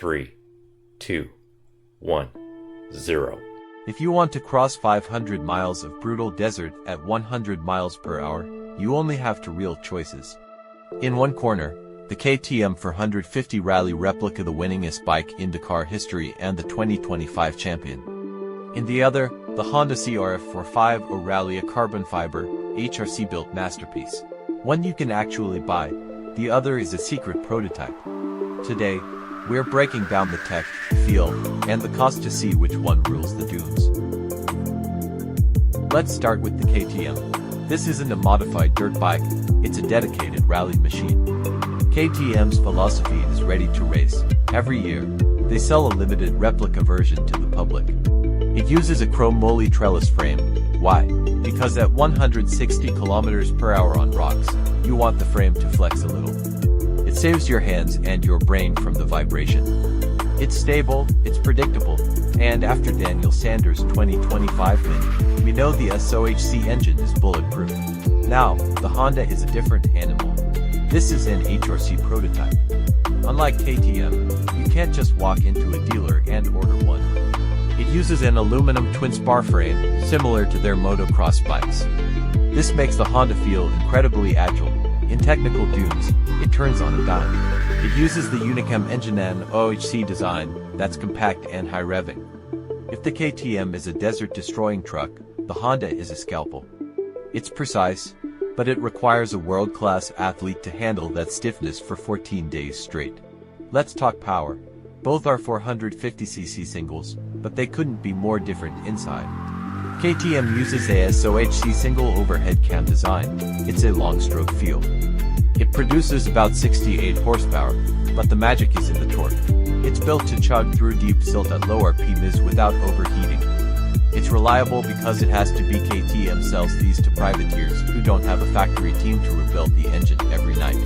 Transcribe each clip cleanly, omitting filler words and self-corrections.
3, 2, 1, 0. If you want to cross 500 miles of brutal desert at 100 miles per hour, you only have two real choices. In one corner, the KTM 450 Rally replica, the winningest bike in Dakar history and the 2025 champion. In the other, the Honda CRF450 Rally, a carbon fiber, HRC-built masterpiece. One you can actually buy, the other is a secret prototype. Today, we're breaking down the tech, feel, and the cost to see which one rules the dunes. Let's start with the KTM. This isn't a modified dirt bike, it's a dedicated rally machine. KTM's philosophy is ready to race. Every year, they sell a limited replica version to the public. It uses a chrome moly trellis frame. Why? Because at 160 km per hour on rocks, you want the frame to flex a little. It saves your hands and your brain from the vibration. It's stable, it's predictable, and after Daniel Sanders' 2025 win, we know the SOHC engine is bulletproof. Now, the Honda is a different animal. This is an HRC prototype. Unlike KTM, you can't just walk into a dealer and order one. It uses an aluminum twin-spar frame, similar to their motocross bikes. This makes the Honda feel incredibly agile. In technical dunes, it turns on a dime. It uses the Unicam engine and OHC design that's compact and high-revving. If the KTM is a desert-destroying truck, the Honda is a scalpel. It's precise, but it requires a world-class athlete to handle that stiffness for 14 days straight. Let's talk power. Both are 450cc singles, but they couldn't be more different inside. KTM uses a SOHC single overhead cam design. It's a long-stroke feel. It produces about 68 horsepower, but the magic is in the torque. It's built to chug through deep silt at low RPMs without overheating. It's reliable because it has to be. KTM sells these to privateers who don't have a factory team to rebuild the engine every night.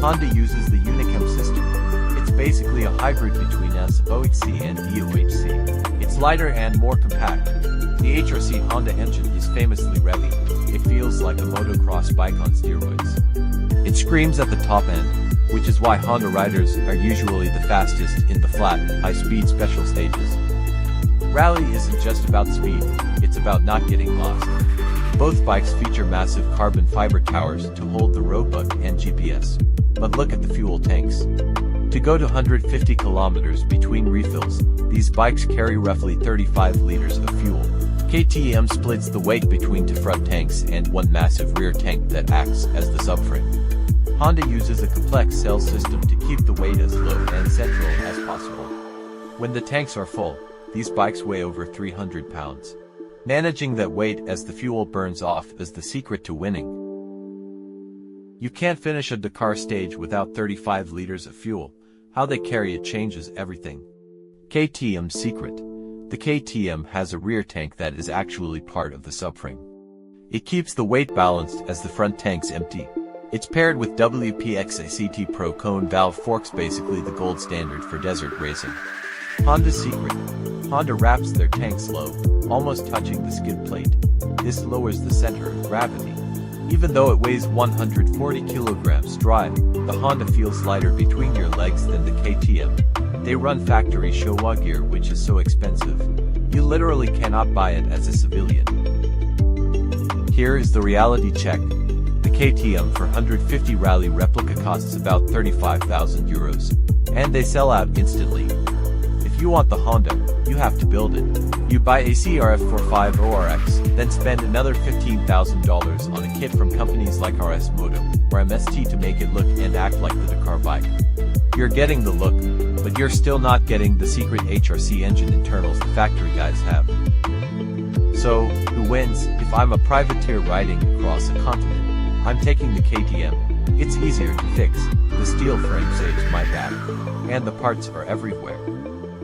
Honda uses the Unicam system. It's basically a hybrid between SOHC and DOHC. It's lighter and more compact. The HRC Honda engine is famously revvy. It feels like a motocross bike on steroids. It screams at the top end, which is why Honda riders are usually the fastest in the flat, high-speed special stages. Rally isn't just about speed, it's about not getting lost. Both bikes feature massive carbon fiber towers to hold the roadbook and GPS. But look at the fuel tanks. To go to 150 kilometers between refills, these bikes carry roughly 35 liters of fuel. KTM splits the weight between two front tanks and one massive rear tank that acts as the subframe. Honda uses a complex cell system to keep the weight as low and central as possible. When the tanks are full, these bikes weigh over 300 pounds. Managing that weight as the fuel burns off is the secret to winning. You can't finish a Dakar stage without 35 liters of fuel. How they carry it changes everything. KTM's secret. The KTM has a rear tank that is actually part of the subframe. It keeps the weight balanced as the front tank's empty. It's paired with WPXACT Pro cone valve forks, basically the gold standard for desert racing. Honda's secret. Honda wraps their tanks low, almost touching the skid plate. This lowers the center of gravity. Even though it weighs 140 kilograms dry, the Honda feels lighter between your legs than the KTM. They run factory Showa gear, which is so expensive. You literally cannot buy it as a civilian. Here is the reality check. The KTM 450 Rally replica costs about 35,000 euros, and they sell out instantly. If you want the Honda, you have to build it. You buy a CRF450 RX, then spend another $15,000 on a kit from companies like RS Moto or MST to make it look and act like the Dakar bike. You're getting the look, but you're still not getting the secret HRC engine internals the factory guys have. So, who wins? If I'm a privateer riding across a continent, I'm taking the KTM. It's easier to fix, the steel frame saves my back, and the parts are everywhere.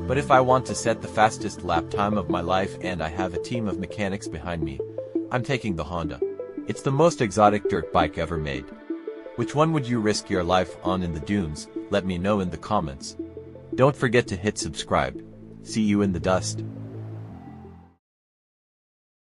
But if I want to set the fastest lap time of my life and I have a team of mechanics behind me, I'm taking the Honda. It's the most exotic dirt bike ever made. Which one would you risk your life on in the dunes? Let me know in the comments. Don't forget to hit subscribe. See you in the dust.